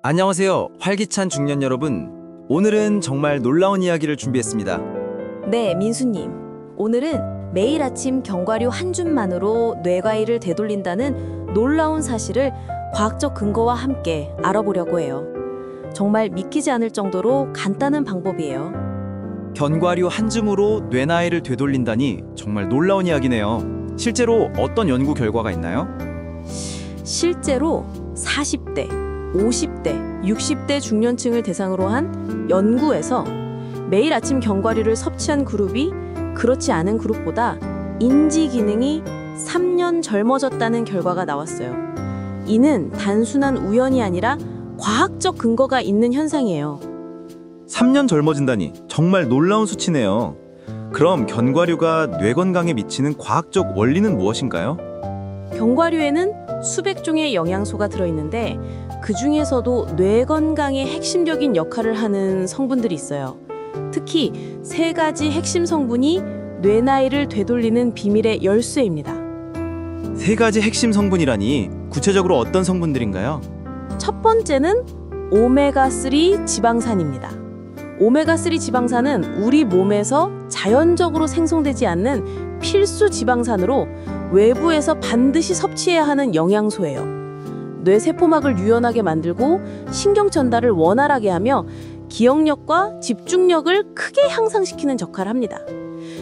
안녕하세요. 활기찬 중년 여러분. 오늘은 정말 놀라운 이야기를 준비했습니다. 네, 민수님. 오늘은 매일 아침 견과류 한 줌만으로 뇌과일을 되돌린다는 놀라운 사실을 과학적 근거와 함께 알아보려고 해요. 정말 믿기지 않을 정도로 간단한 방법이에요. 견과류 한 줌으로 뇌나이를 되돌린다니 정말 놀라운 이야기네요. 실제로 어떤 연구 결과가 있나요? 실제로 40대, 50대, 60대 중년층을 대상으로 한 연구에서 매일 아침 견과류를 섭취한 그룹이 그렇지 않은 그룹보다 인지 기능이 3년 젊어졌다는 결과가 나왔어요. 이는 단순한 우연이 아니라 과학적 근거가 있는 현상이에요. 3년 젊어진다니 정말 놀라운 수치네요. 그럼 견과류가 뇌 건강에 미치는 과학적 원리는 무엇인가요? 견과류에는 수백 종의 영양소가 들어있는데 그 중에서도 뇌 건강에 핵심적인 역할을 하는 성분들이 있어요. 특히 세 가지 핵심 성분이 뇌 나이를 되돌리는 비밀의 열쇠입니다. 세 가지 핵심 성분이라니 구체적으로 어떤 성분들인가요? 첫 번째는 오메가3 지방산입니다. 오메가3 지방산은 우리 몸에서 자연적으로 생성되지 않는 필수 지방산으로 외부에서 반드시 섭취해야 하는 영양소예요. 뇌 세포막을 유연하게 만들고 신경 전달을 원활하게 하며 기억력과 집중력을 크게 향상시키는 역할을 합니다.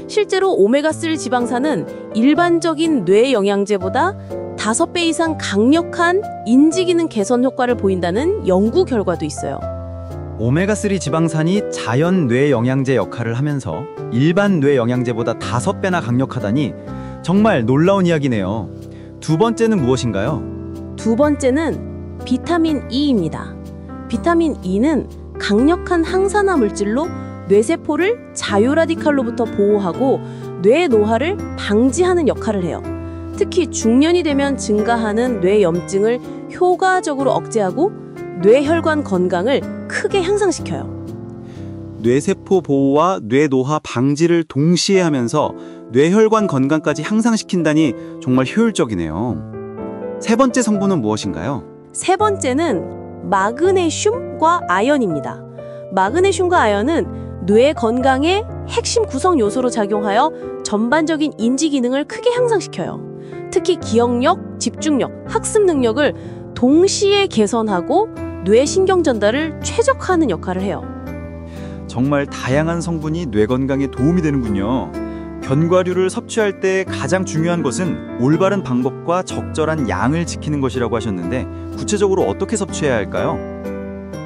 실제로 오메가3 지방산은 일반적인 뇌 영양제보다 5배 이상 강력한 인지기능 개선 효과를 보인다는 연구 결과도 있어요. 오메가3 지방산이 자연 뇌 영양제 역할을 하면서 일반 뇌 영양제보다 5배나 강력하다니 정말 놀라운 이야기네요. 두 번째는 무엇인가요? 두 번째는 비타민 E입니다. 비타민 E는 강력한 항산화 물질로 뇌세포를 자유라디칼로부터 보호하고 뇌 노화를 방지하는 역할을 해요. 특히 중년이 되면 증가하는 뇌 염증을 효과적으로 억제하고 뇌혈관 건강을 크게 향상시켜요. 뇌세포 보호와 뇌노화 방지를 동시에 하면서 뇌혈관 건강까지 향상시킨다니 정말 효율적이네요. 세 번째 성분은 무엇인가요? 세 번째는 마그네슘과 아연입니다. 마그네슘과 아연은 뇌 건강의 핵심 구성 요소로 작용하여 전반적인 인지 기능을 크게 향상시켜요. 특히 기억력, 집중력, 학습 능력을 동시에 개선하고 뇌 신경 전달을 최적화하는 역할을 해요. 정말 다양한 성분이 뇌 건강에 도움이 되는군요. 견과류를 섭취할 때 가장 중요한 것은 올바른 방법과 적절한 양을 지키는 것이라고 하셨는데 구체적으로 어떻게 섭취해야 할까요?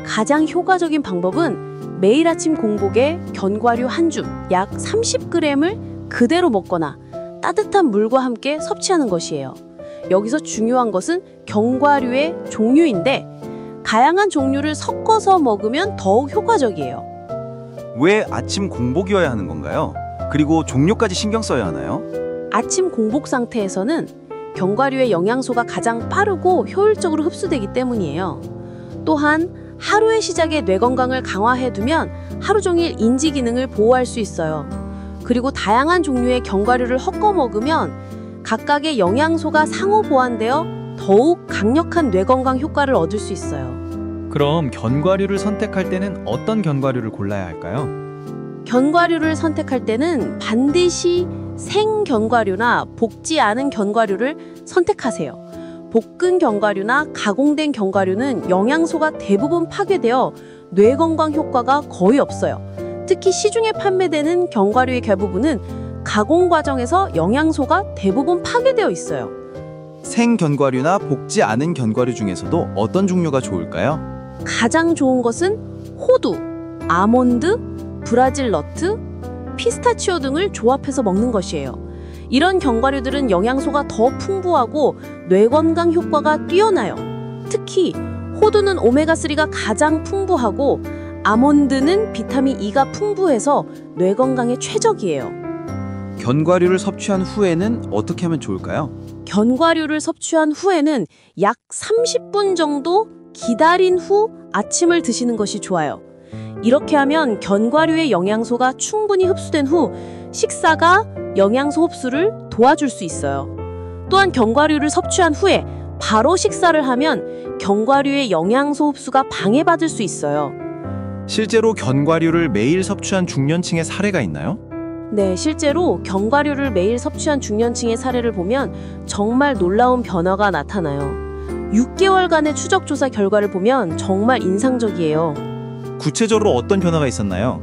가장 효과적인 방법은 매일 아침 공복에 견과류 한 줌, 약 30g을 그대로 먹거나 따뜻한 물과 함께 섭취하는 것이에요. 여기서 중요한 것은 견과류의 종류인데 다양한 종류를 섞어서 먹으면 더욱 효과적이에요. 왜 아침 공복이어야 하는 건가요? 그리고 종류까지 신경 써야 하나요? 아침 공복 상태에서는 견과류의 영양소가 가장 빠르고 효율적으로 흡수되기 때문이에요. 또한 하루의 시작에 뇌 건강을 강화해두면 하루 종일 인지 기능을 보호할 수 있어요. 그리고 다양한 종류의 견과류를 섞어 먹으면 각각의 영양소가 상호 보완되어 더욱 강력한 뇌 건강 효과를 얻을 수 있어요. 그럼 견과류를 선택할 때는 어떤 견과류를 골라야 할까요? 견과류를 선택할 때는 반드시 생견과류나 볶지 않은 견과류를 선택하세요. 볶은 견과류나 가공된 견과류는 영양소가 대부분 파괴되어 뇌 건강 효과가 거의 없어요. 특히 시중에 판매되는 견과류의 대부분은 가공 과정에서 영양소가 대부분 파괴되어 있어요. 생견과류나 볶지 않은 견과류 중에서도 어떤 종류가 좋을까요? 가장 좋은 것은 호두, 아몬드, 브라질 너트, 피스타치오 등을 조합해서 먹는 것이에요. 이런 견과류들은 영양소가 더 풍부하고 뇌 건강 효과가 뛰어나요. 특히 호두는 오메가3가 가장 풍부하고 아몬드는 비타민 E가 풍부해서 뇌 건강에 최적이에요. 견과류를 섭취한 후에는 어떻게 하면 좋을까요? 견과류를 섭취한 후에는 약 30분 정도 기다린 후 아침을 드시는 것이 좋아요. 이렇게 하면 견과류의 영양소가 충분히 흡수된 후 식사가 영양소 흡수를 도와줄 수 있어요. 또한 견과류를 섭취한 후에 바로 식사를 하면 견과류의 영양소 흡수가 방해받을 수 있어요. 실제로 견과류를 매일 섭취한 중년층의 사례가 있나요? 네, 실제로 견과류를 매일 섭취한 중년층의 사례를 보면 정말 놀라운 변화가 나타나요. 6개월간의 추적 조사 결과를 보면 정말 인상적이에요. 구체적으로 어떤 변화가 있었나요?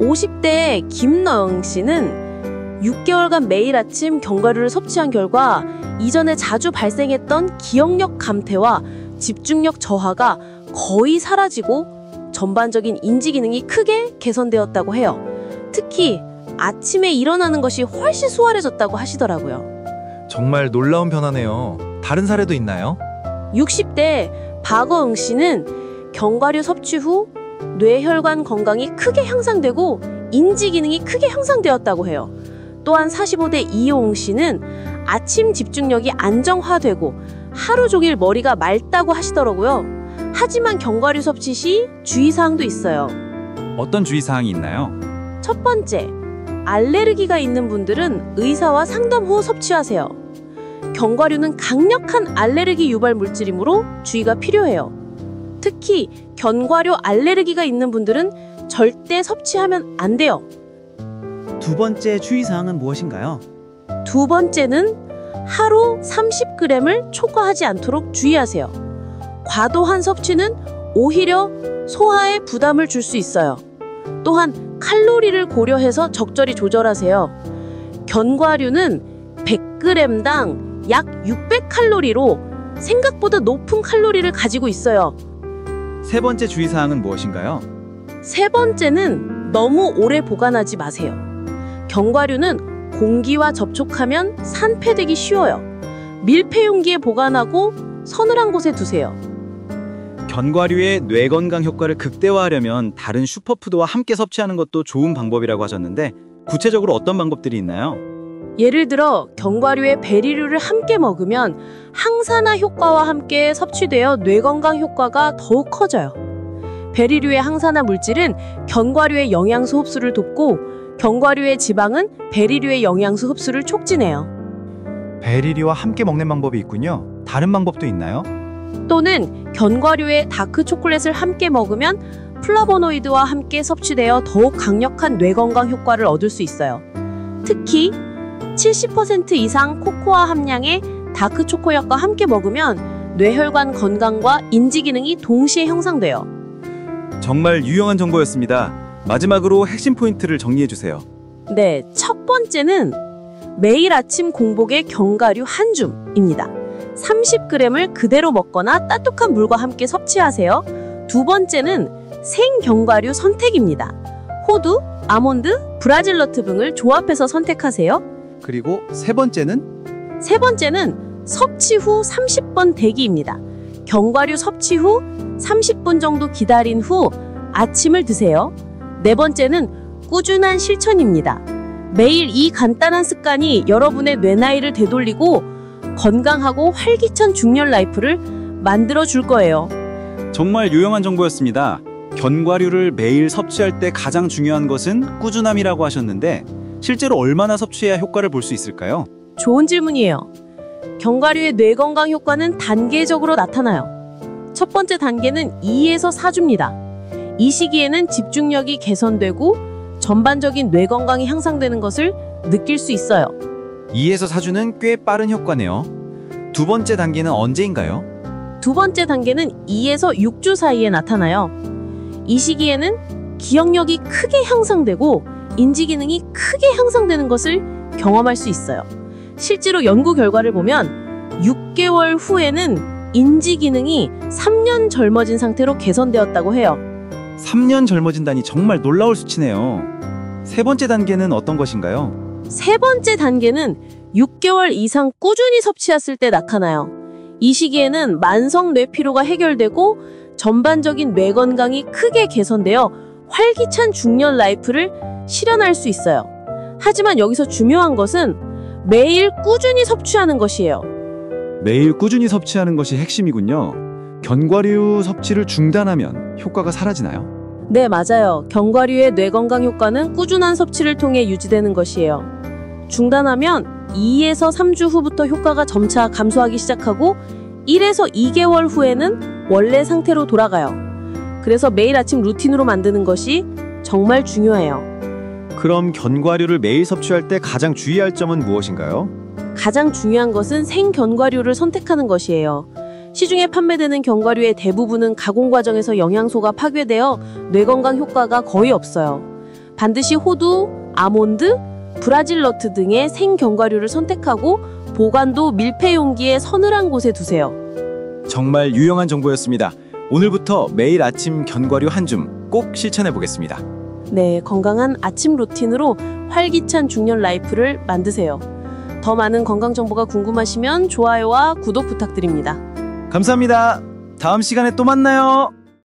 50대 김너영 씨는 6개월간 매일 아침 견과류를 섭취한 결과 이전에 자주 발생했던 기억력 감퇴와 집중력 저하가 거의 사라지고 전반적인 인지 기능이 크게 개선되었다고 해요. 특히 아침에 일어나는 것이 훨씬 수월해졌다고 하시더라고요. 정말 놀라운 변화네요. 다른 사례도 있나요? 60대 박어응 씨는 견과류 섭취 후 뇌혈관 건강이 크게 향상되고 인지 기능이 크게 향상되었다고 해요. 또한 45대 이호웅 씨는 아침 집중력이 안정화되고 하루 종일 머리가 맑다고 하시더라고요. 하지만 견과류 섭취 시 주의사항도 있어요. 어떤 주의사항이 있나요? 첫 번째, 알레르기가 있는 분들은 의사와 상담 후 섭취하세요. 견과류는 강력한 알레르기 유발 물질이므로 주의가 필요해요. 특히 견과류 알레르기가 있는 분들은 절대 섭취하면 안 돼요. 두 번째 주의사항은 무엇인가요? 두 번째는 하루 30g을 초과하지 않도록 주의하세요. 과도한 섭취는 오히려 소화에 부담을 줄 수 있어요. 또한 칼로리를 고려해서 적절히 조절하세요. 견과류는 100g당 약 600칼로리로 생각보다 높은 칼로리를 가지고 있어요. 세 번째 주의사항은 무엇인가요? 세 번째는 너무 오래 보관하지 마세요. 견과류는 공기와 접촉하면 산패되기 쉬워요. 밀폐 용기에 보관하고 서늘한 곳에 두세요. 견과류의 뇌 건강 효과를 극대화하려면 다른 슈퍼푸드와 함께 섭취하는 것도 좋은 방법이라고 하셨는데 구체적으로 어떤 방법들이 있나요? 예를 들어 견과류에 베리류를 함께 먹으면 항산화 효과와 함께 섭취되어 뇌 건강 효과가 더욱 커져요. 베리류의 항산화 물질은 견과류의 영양소 흡수를 돕고 견과류의 지방은 베리류의 영양소 흡수를 촉진해요. 베리류와 함께 먹는 방법이 있군요. 다른 방법도 있나요? 또는 견과류에 다크 초콜릿을 함께 먹으면 플라보노이드와 함께 섭취되어 더욱 강력한 뇌 건강 효과를 얻을 수 있어요. 특히 70% 이상 코코아 함량의 다크 초콜릿과 함께 먹으면 뇌혈관 건강과 인지 기능이 동시에 형성돼요. 정말 유용한 정보였습니다. 마지막으로 핵심 포인트를 정리해 주세요. 네, 첫 번째는 매일 아침 공복의 견과류 한 줌입니다. 30g을 그대로 먹거나 따뜻한 물과 함께 섭취하세요. 두 번째는 생견과류 선택입니다. 호두, 아몬드, 브라질너트 등을 조합해서 선택하세요. 그리고 세 번째는 세 번째는 섭취 후 30분 대기입니다. 견과류 섭취 후 30분 정도 기다린 후 아침을 드세요. 네 번째는 꾸준한 실천입니다. 매일 이 간단한 습관이 여러분의 뇌 나이를 되돌리고 건강하고 활기찬 중년 라이프를 만들어 줄 거예요. 정말 유용한 정보였습니다. 견과류를 매일 섭취할 때 가장 중요한 것은 꾸준함이라고 하셨는데 실제로 얼마나 섭취해야 효과를 볼 수 있을까요? 좋은 질문이에요. 견과류의 뇌 건강 효과는 단계적으로 나타나요. 첫 번째 단계는 2에서 4주입니다. 이 시기에는 집중력이 개선되고 전반적인 뇌 건강이 향상되는 것을 느낄 수 있어요. 2에서 4주는 꽤 빠른 효과네요. 두 번째 단계는 언제인가요? 두 번째 단계는 2에서 6주 사이에 나타나요. 이 시기에는 기억력이 크게 향상되고 인지 기능이 크게 향상되는 것을 경험할 수 있어요. 실제로 연구 결과를 보면 6개월 후에는 인지 기능이 3년 젊어진 상태로 개선되었다고 해요. 3년 젊어진다니 정말 놀라울 수치네요. 세 번째 단계는 어떤 것인가요? 세 번째 단계는 6개월 이상 꾸준히 섭취했을 때 나타나요. 이 시기에는 만성 뇌피로가 해결되고 전반적인 뇌 건강이 크게 개선되어 활기찬 중년 라이프를 실현할 수 있어요. 하지만 여기서 중요한 것은 매일 꾸준히 섭취하는 것이에요. 매일 꾸준히 섭취하는 것이 핵심이군요. 견과류 섭취를 중단하면 효과가 사라지나요? 네, 맞아요. 견과류의 뇌 건강 효과는 꾸준한 섭취를 통해 유지되는 것이에요. 중단하면 2에서 3주 후부터 효과가 점차 감소하기 시작하고 1에서 2개월 후에는 원래 상태로 돌아가요. 그래서 매일 아침 루틴으로 만드는 것이 정말 중요해요. 그럼 견과류를 매일 섭취할 때 가장 주의할 점은 무엇인가요? 가장 중요한 것은 생견과류를 선택하는 것이에요. 시중에 판매되는 견과류의 대부분은 가공 과정에서 영양소가 파괴되어 뇌 건강 효과가 거의 없어요. 반드시 호두, 아몬드, 브라질 너트 등의 생견과류를 선택하고 보관도 밀폐 용기에 서늘한 곳에 두세요. 정말 유용한 정보였습니다. 오늘부터 매일 아침 견과류 한 줌 꼭 실천해 보겠습니다. 네, 건강한 아침 루틴으로 활기찬 중년 라이프를 만드세요. 더 많은 건강 정보가 궁금하시면 좋아요와 구독 부탁드립니다. 감사합니다. 다음 시간에 또 만나요.